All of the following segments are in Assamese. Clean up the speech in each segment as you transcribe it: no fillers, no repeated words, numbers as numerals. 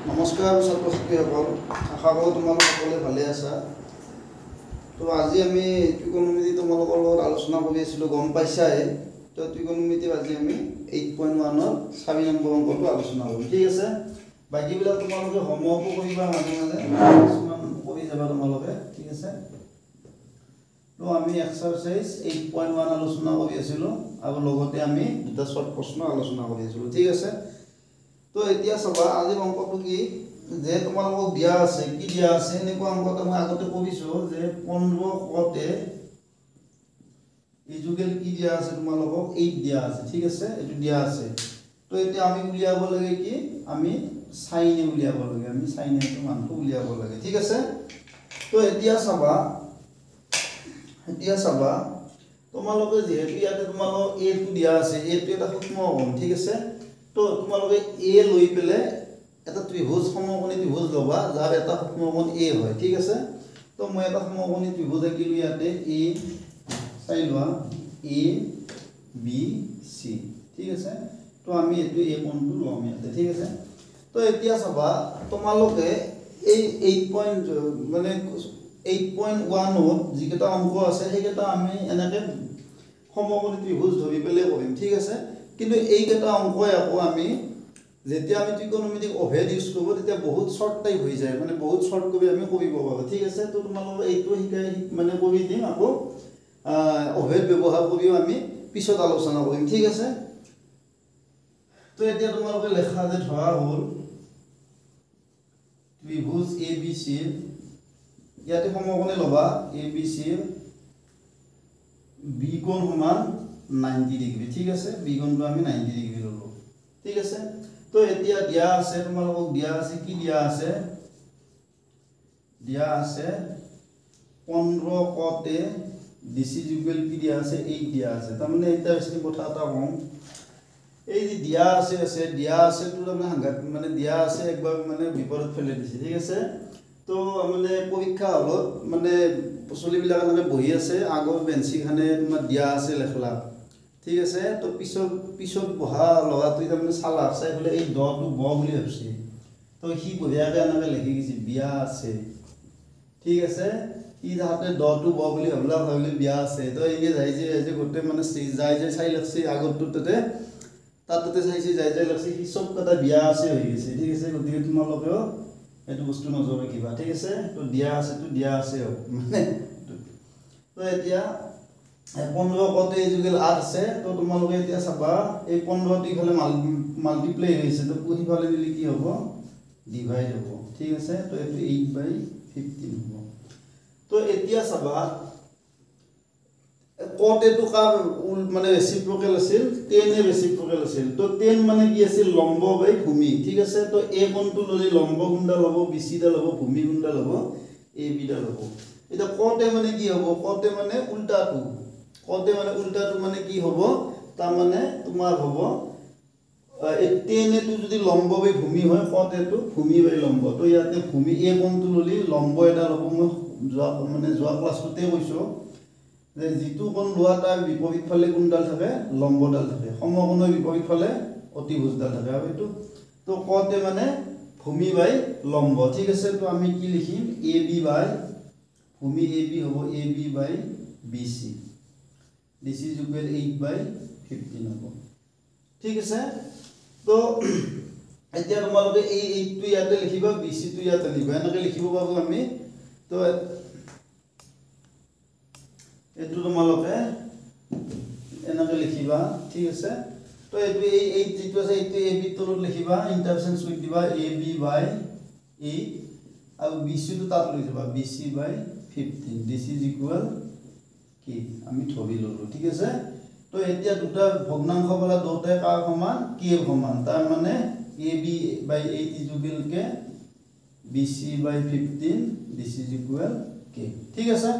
নমস্কাৰ ছাত্ৰ ছাত্ৰীসকল, আশা কৰোঁ তোমালোক সকলোৱে ভালে আছা। তো আজি আমি ত্ৰিকোণমিতি তোমালোকৰ লগত আলোচনা কৰি আছিলোঁ, গম পাইছাই। তো ত্ৰিকোণমিতিৰ আজি আমি 8.1-ৰ 4 নম্বৰ অংকটো আলোচনা কৰিম, ঠিক আছে। বাকীবিলাক তোমালোকে হোমৱৰ্কো কৰিবা, মাজে মাজে কিছুমান কৰি যাবা তোমালোকে, ঠিক আছে। তো আমি এক্সাৰচাইজ 8.1 আলোচনা কৰি আছিলোঁ আৰু লগতে আমি দুটা শ্বৰ্ট প্ৰশ্ন আলোচনা কৰি আছিলোঁ, ঠিক আছে। তো এতিয়া চাবা আজিৰ অংকটো কি, যে তোমালোকক দিয়া আছে, কি দিয়া আছে, এনেকুৱা অংকটো মই আগতে কৰিছোঁ যে 15 কতে ইজুগেল কি দিয়া আছে, তোমালোকক 8 দিয়া আছে, ঠিক আছে, এইটো দিয়া আছে। তো এতিয়া আমি উলিয়াব লাগে কি, আমি সাইনে উলিয়াব লাগে, আমি সাইনেটো মানটো উলিয়াব লাগে, ঠিক আছে। তো এতিয়া চাবা তোমালোকে যেহেতু ইয়াতে তোমালোক a টো দিয়া আছে, a টো এটা সূক্ষ্ম কোণ, ঠিক আছে। তো তোমালোকে a লৈ পেলে এটা ত্ৰিভুজ সমকোণী ত্ৰিভুজ লবা যাৰ এটা সূক্ষ্ম কোণ a হয়, ঠিক আছে। তো মই এটা সমকোণী ত্ৰিভুজ আঁকিলো ইয়াতে a, চাই লোৱা a b c, ঠিক আছে। তো আমি এইটো a কোণটো লম ইয়াতে, ঠিক আছে। তো এতিয়া চাবা তোমালোকে এই 8.1ত যিকেইটা অংক আছে সেইকেইটা আমি এনেকৈ সমকোণী ত্ৰিভুজ ধৰি পেলাই কৰিম, ঠিক আছে। কিন্তু এইকেইটা অংকই আকৌ আমি যেতিয়া আমি ত্ৰিকোণমিতিক অভেদ ইউজ কৰিব তেতিয়া বহুত শ্বৰ্ট টাইপ হৈ যায়, মানে বহুত শ্বৰ্ট কৰি আমি কৰিব পাৰোঁ, ঠিক আছে। তো তোমালোকে এইটো শিকাই মানে কৰি দিম, আকৌ অভেদ ব্যৱহাৰ কৰিও আমি পিছত আলোচনা কৰিম, ঠিক আছে। তো এতিয়া তোমালোকে লেখা যে ধৰা হ'ল ত্ৰিভুজ এ বি চি, ইয়াতে সমকোণী ল'বা এ বি চি, বি কোণ সমান 90 ডিগ্ৰী, ঠিক আছে। বি কোণটো আমি 90 ডিগ্ৰী ল'লো, ঠিক আছে। তো এতিয়া দিয়া আছে, তোমালোকক দিয়া আছে, কি দিয়া আছে, দিয়া আছে 15 কতে ডিসি ইকুৱেল কি দিয়া আছে 8 দিয়া আছে। তাৰমানে এটা বেছি কথা এটা কওঁ, এই যে দিয়া আছে দিয়া আছে তো তাৰমানে হাংগাত মানে দিয়া আছে একবাৰ মানে বিপদত ফেলে দিছে, ঠিক আছে। তো মানে পৰীক্ষা হলত মানে চলিবিলাক এনেকৈ বহি আছে, আগৰ বেঞ্চিখানে তোমাৰ দিয়া আছে লেখলা, ঠিক আছে। তো পিছত বহা ল'ৰাটোৱে তাৰমানে চালাক, চাই পেলাই এই দটো ব বুলি ভাবছে। তো সি বঢ়িয়াকৈ এনেকৈ লিখি গৈছে বিয়া আছে, ঠিক আছে। সি তাহাঁতে দটো ব বুলি ভাবিলে বিয়া আছে। তো এনেকৈ যাই যে গোটেই মানে যাই চাই লাগছে আগৰটো তাতে চাইছে যাই লাগছে, সি চব কথা বিয়া আছে হৈ গৈছে, ঠিক আছে। গতিকে তোমালোকেও এইটো বস্তু নজৰ ৰাখিবা, ঠিক আছে। তো দিয়া আছে মানে। তো এতিয়া 15 কতে ইজুগেল 8 আছে। তো তোমালোকে এতিয়া চাবা এই 15টো ইফালে মাল্টিপ্লাই হৈছে, তো সিফালে দিলে কি হ'ব, ডিভাইড হ'ব, ঠিক আছে। তো এইটো 8/15 হ'ব। তো এতিয়া চাবা কটেটো কাৰ মানে ৰেচিপ্ৰকেল আছিল, 10 এ ৰেচিপ্ৰকেল আছিল। তো 10 মানে কি আছিল, লম্ব বাই ভূমি, ঠিক আছে। তো এ কোণটো ল'লে লম্ব গুণডাল হ'ব, বিচি ডাল হ'ব, ভূমি গুণডাল হ'ব, এ বি ডাল হ'ব। এতিয়া কতে মানে কি হ'ব, কতে মানে উল্টাটো, মানে কি হ'ব, তাৰমানে তোমাৰ হ'ব এই 10 এটো যদি লম্ব বাই ভূমি হয়, কটেটো ভূমি বাই লম্ব। তো ইয়াতে ভূমি এ কোণটো ল'লে লম্ব এডাল হ'ব। মই যোৱা ক্লাছটোতে কৈছোঁ যে যিটো কোণ লোৱা তাৰ বিপৰীত ফালে কোনডাল থাকে, লম্বডাল থাকে, সমকোণৰ বিপৰীত ফালে অতিভুজডাল থাকে। আৰু এইটো তো কতে মানে ভূমি বাই লম্ব, ঠিক আছে। তো আমি কি লিখিম, এ বি বাই ভূমি এ বি হ'ব A B by B C, this is equal 8/15 হ'ব, ঠিক আছে। তো এতিয়া তোমালোকে এই 8টো ইয়াতে লিখিবা, বি চিটো ইয়াতে লিখিবা, এনেকৈ লিখিব পাৰোঁ আমি। তো এইটো তোমালোকে এনেকৈ লিখিবা, ঠিক আছে। তো এইটো এই যিটো আছে এইটো এ বি তলত লিখিবা, ইণ্টাৰচেঞ্জ কৰি দিবা এ বি বাই 8 আৰু বি চিটো তাত লৈ যাবা B C by 15, this is equal কি আমি ধৰি ল'লো, ঠিক আছে। তো এতিয়া দুটা ভগ্নাংশ বলা দুটাই কাৰ সমান, কে সমান, তাৰ মানে A B by 8 equal K B C by 15, this is equal K, ঠিক আছে।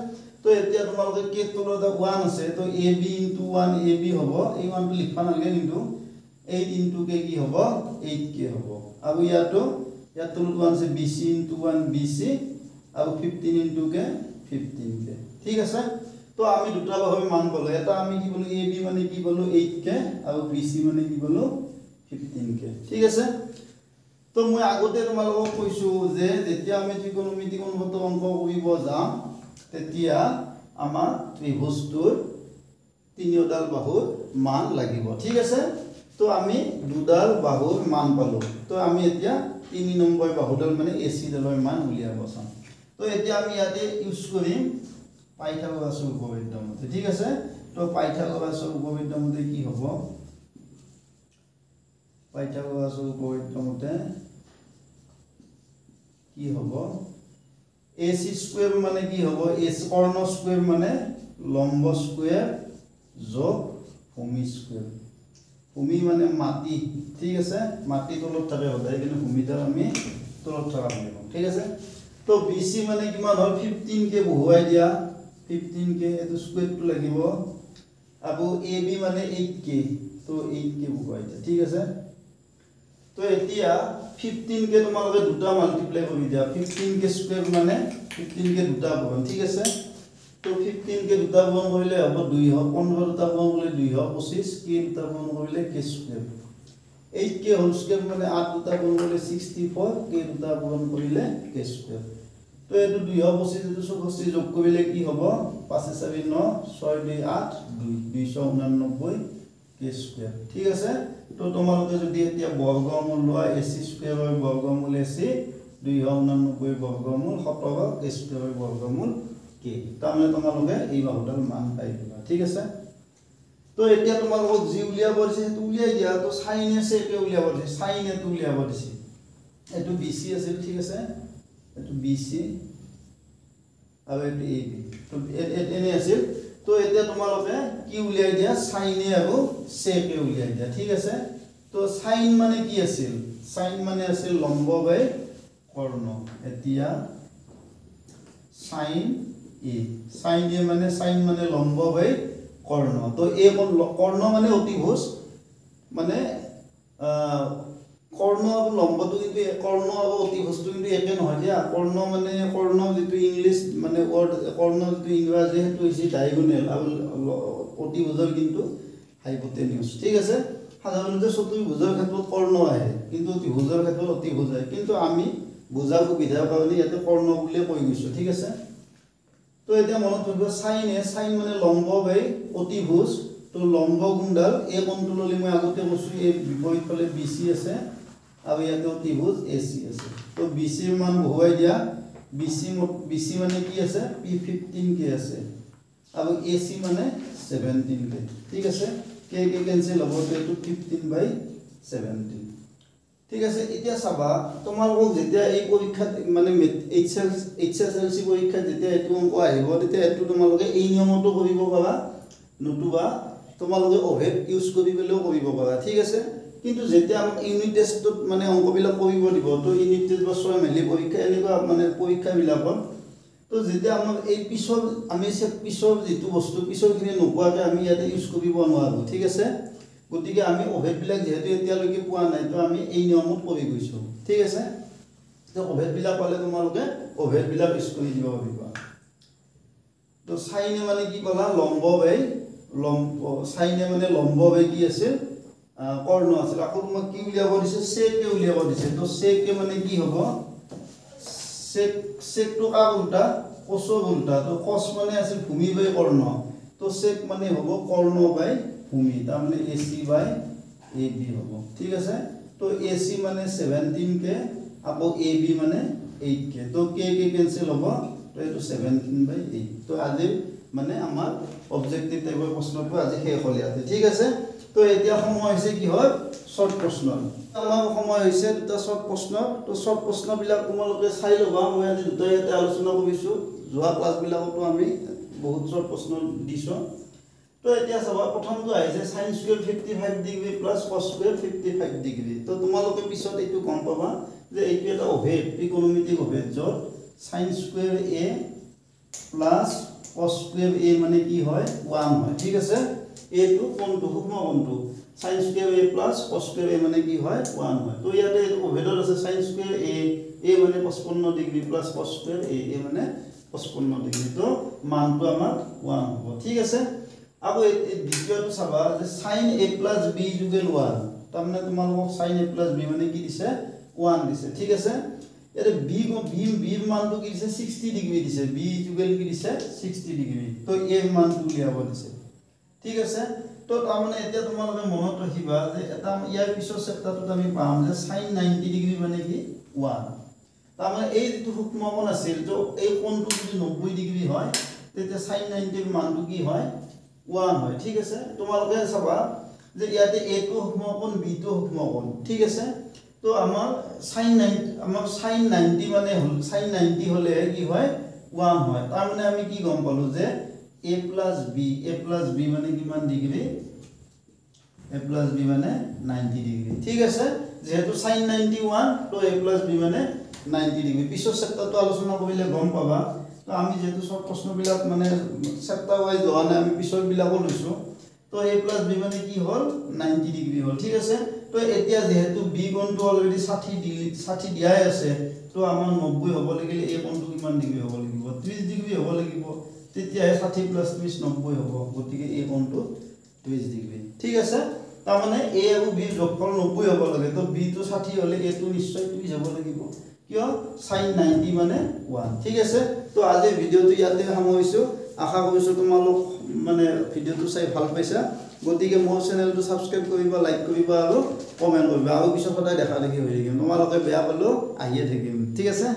তো এতিয়া তোমালোকে কে তলত 1 আছে, তো A B into 1 A B হ'ব, এই 1টো লিখবা নালাগে, কিন্তু 8 ইনটু কে কি হ'ব, 8 কে হ'ব। আৰু ইয়াত তলত 1 আছে, B C into 1 B C, আৰু 15 ইনটু কে 15 কে, ঠিক আছে। তো আমি দুটা ভাবে মান পালো, এটা আমি কি বলো এ বি মানে কি বলো 8 কে, আৰু বি চি মানে কি বলো 15 কে, ঠিক আছে। তো তো মই আগতে তোমালোকক কৈছো যে যেতিয়া আমি ত্ৰিকোণমিতিক অনুপাত অংক কৰিব যাম তেতিয়া আমাৰ ত্ৰিভুজটোৰ তিনিওডাল বাহুৰ মান লাগিব ঠিক আছে তো আমি দুডাল বাহুৰ মান পালো তো আমি এতিয়া 3 নম্বৰ বাহুডাল মানে AC ডালৰ মান উলিয়াব চাম তো এতিয়া আমি ইয়াতে ইউজ কৰিম পাইথাগোৰাছৰ উপপাদ্য মতে ঠিক আছে তো পাইথাগোৰাছৰ উপপাদ্য মতে কি হ'ব পাইথাগোৰাছৰ উপপাদ্য মতে কি হ'ব AC স্কয়াৰ মানে কি হ'ব AC কৰ্ণ স্কয়ার মানে লম্ব স্কয়ার যোগ ভূমি স্কয়ার ভূমি মানে মাটি ঠিক আছে মাটি তলত থাকে সদায় কিন্তু ভূমিদাৰ আমি তলত থকা বুলি কম ঠিক আছে তো BC মানে কিমান হ'ল 15 কে বহুৱাই দিয়া 15 কে এটো স্কয়াৰটো লাগিব আৰু AB মানে 8 কে তো 8 কে বহুৱাই দিয়া ঠিক আছে তো এতিয়া 15 কে তোমালোকে দুটা মাল্টিপ্লাই কৰি দিয়া 15 কে স্কয়ার মানে 15 কে দুটা বহন ঠিক আছে তো 15 কে দুটা বহন কৰিলে হ'ব 2 হ'ব 15 দুটা বহন কৰিলে 2 হ'ব 25 কে দুটা বহন কৰিলে k স্কয়াৰ 8 কে হোল স্কয়াৰ মানে 8 দুটা বহন কৰিলে 64 কে দুটা বহন কৰিলে k স্কয়াৰ তো এটো 2 হ'ব 25 এটো 64 যোগ কৰিলে কি হ'ব 5 7 9 6 2 8 289 k স্কয়ার ঠিক আছে তো তোমালোকে যদি এতিয়া বৰ্গমূল লোৱা AC স্কয়াৰৰ বৰ্গমূল AC 289 বৰ্গমূল 17 k স্কয়াৰৰ বৰ্গমূল k তাৰমানে তোমালোকে এই বাহুডাল মান পাই গলা ঠিক আছে তো এতিয়া তোমালোকক জি উলিয়াব দিছে হেতু উলিয়াই দিয়া তো sin a কে উলিয়াব দিছে sin a টো উলিয়াব দিছে এটো BC আছিল ঠিক আছে এটো BC আৰু এটো AB তো এনে আছিল তো এতিয়া তোমালোকে কি উলিয়াই দিয়া sin a আৰু sec কে উলিয়াই দিয়া ঠিক আছে তো sin মানে কি আছিল sin মানে আছিল লম্ব বাই কৰ্ণ এতিয়া sin a মানে লম্ব বাই কৰ্ণ তো এই কৰ্ণ মানে অতিভুজ মানে কৰ্ণ আৰু লম্বটো কিন্তু কৰ্ণ আৰু অতিভুজটো কিন্তু একে নহয় দিয়া কৰ্ণ মানে কৰ্ণ যেটো ইংলিশ মানে ওয়াৰ্ড কৰ্ণ যেটো ইংৰাজী হেতু হৈছে ডায়াগোনাল আৰু অতিভুজৰ কিন্তু হাইপোটেনিউস ঠিক আছে সাধাৰণতে চতুৰ্ভুজৰ ক্ষেত্ৰত কৰ্ণ আহে কিন্তু ত্ৰিভুজৰ ক্ষেত্ৰত অতিভুজ আহে কিন্তু আমি বুজাৰ সুবিধাৰ কাৰণে ইয়াতে কৰ্ণ বুলি কৈ গৈছো ঠিক আছে তো এতিয়া মনত ৰাখিব sin মানে লম্ব বাই অতিভুজ তো লম্ব গুণডাল এই কোণটো ললি মই আগতে কৈছো এই বিপৰীত ফালে BC আছে আৰু ইয়াতে অতিভুজ AC আছে তো BC ৰ মান বহুৱাই দিয়া BC মানে কি আছে P15 কে আছে আৰু AC মানে 17 কে ঠিক আছে কে কেনসেল হ'ব তো 15/17 ঠিক আছে এতিয়া চাবা তোমালোকক যেতিয়া এই পৰীক্ষাত মানে HSLC পৰীক্ষাত যেতিয়া এটো অংক আহিব তেতিয়া এটো তোমালোকে এই নিয়মটো কৰিব পাৰা নতুবা তোমালোকে ওভেট ইউজ কৰিবলৈও কৰিব পাৰা ঠিক আছে কিন্তু যেতিয়া আমাক ইউনিট টেষ্টত মানে অংকবিলাক কৰিব দিব তো ইউনিট টেষ্ট বা 6 মাহিলী পৰীক্ষা এনেকুৱা মানে পৰীক্ষাবিলাকত তো যেতিয়া আমাক এই পিছৰ আমি পিছৰ যেটো বস্তু পিছৰখিনি নোপোৱাকে আমি ইয়াতে ইউজ কৰিব নোৱাৰো ঠিক আছে গতিকে আমি ওভেট বিলাক যেহেতু এতিয়ালৈকে পোৱা নাই তো আমি এই নিয়মত কৰি গৈছো ঠিক আছে তো ওভেট বিলাক পালে তোমালোকে ওভেট বিলাক ইউজ কৰি দিব পাৰিবা তো sin মানে কি কলা লম্ব বাই লম্ব sin মানে লম্ব বাই কি আছে কৰ্ণ আছিল আকৌ তোমাক কি উলিয়াব দিছে sec কে উলিয়াব দিছে তো sec কে মানে কি হ'ব sec টো কা উল্টা cos উল্টা তো cos মানে আছিল ভূমি বাই কৰ্ণ তো sec মানে হ'ব কৰ্ণ বাই ভূমি তাৰমানে AC বাই AB হ'ব ঠিক আছে তো AC মানে 17 কে আকৌ AB মানে 8 কে তো k কেনসেল হ'ব তো এটো 17/8 তো আজি মানে আমাৰ অবজেক্টিভ টাইপৰ প্ৰশ্নটো আজি শেষ হ'ল ইয়াতে ঠিক আছে তো এতিয়া সময় হৈছে কি হয় শৰ্ট প্ৰশ্ন আমাৰ সময় হৈছে দুটা শৰ্ট প্ৰশ্ন তো শৰ্ট প্ৰশ্নবিলাক তোমালোকে চাই লবা মই আজি দুটা ইয়াতে আলোচনা কৰিছো যোৱা ক্লাছবিলাকতো আমি বহুত শৰ্ট প্ৰশ্ন দিছো তো এতিয়া চাবা প্ৰথমটো আহিছে sin square 55 degree plus cos square 55 degree তো তোমালোকে পিছত এইটো গম পাবা যে এইটো এটা ওভেট ত্ৰিকোণমিতিক ওভেট যত sin square a plus cos square a মানে কি হয় 1 হয় ঠিক আছে a টো কোনটো সূক্ষ্ম কোনটো sin square a plus cos square a মানে কি হয় 1 হয় তো ইয়াতে ওভেটৰ আছে sin স্কয়াৰ a মানে 55 degree plus cos square a মানে 55 ডিগ্ৰী তো মানটো আমাৰ 1 হ'ব ঠিক আছে अब দ্বিতীয়টো চাবা যে sin a + b = 1 তাৰমানে তোমালোকক sin a + b মানে কি দিছে 1 দিছে ঠিক আছে এতে b মানটো কি দিছে 60 ডিগ্ৰী দিছে b ইকুয়াল কি দিছে 60 ডিগ্ৰী তো a মানটো উলিয়াব দিছে ঠিক আছে তো তাৰমানে এতিয়া তোমালোকে মনত ৰাখিবা যে এটা ইয়াৰ পিছৰ চেপ্টাৰটোত আমি পাম যে sin 90 ডিগ্ৰী মানে কি 1 তাৰমানে এই যেটো সূক্ষ্মকোণ আছিল তো এই কোণটো যদি 90 ডিগ্ৰী হয় তেতিয়া sin 90 এর মানটো কি হয় 1 হয় ঠিক আছে তোমালোকে চাবা যে ইয়াতে a টো সূক্ষ্মকোণ b টো সূক্ষ্মকোণ ঠিক আছে তো আমাৰ sin 90 মানে হল sin 90 হলে কি হয় 1 হয় তাৰ মানে আমি কি গম পালো যে a plus b মানে কিমান ডিগ্ৰী a plus b মানে 90 ডিগ্ৰী ঠিক আছে যেহেতু sin 91 তো a plus b মানে 90 ডিগ্ৰী পিছৰ চেপ্টাৰটো আলোচনা কৰিলে গম পাবা তো আমি যেহেতু সব প্ৰশ্নবিলাক মানে চেপ্টাৰ ওয়াইজ লোৱা নাই আমি পিছৰ বিলাকো লৈছো তো a plus b মানে কি হল 90 ডিগ্ৰী হল ঠিক আছে তো এতিয়া যেহেতু b কোণটো অলৰেডি 60 দিয়াই আছে তো আমাৰ 90 হ'ব লাগিলে a কোণটো কিমান ডিগ্ৰী হ'ব লাগিব 30 ডিগ্ৰী হ'ব লাগিব তেতিয়া 60 plus 30 90 হ'ব গতিকে a কোণটো 30 ডিগ্ৰী ঠিক আছে তাৰ মানে a আৰু b যোগফল 90 হ'ব লাগে তো b টো 60 হলে a টো নিশ্চয় 30 হ'ব লাগিব কিয় sin 90 মানে 1 ঠিক আছে তো আজি ভিডিওটো ইয়াতে সামৰিছো আশা কৰিছো তোমালোক মানে ভিডিওটো চাই ভাল পাইছা গতিকে মোৰ চেনেলটো সাবস্ক্ৰাইব কৰিবা লাইক কৰিবা আৰু কমেন্ট কৰিবা আৰু পিছত সদায় দেখা দেখি হৈ থাকিম তোমালোকে বেয়া পালো আহিয়ে থাকিম ঠিক আছে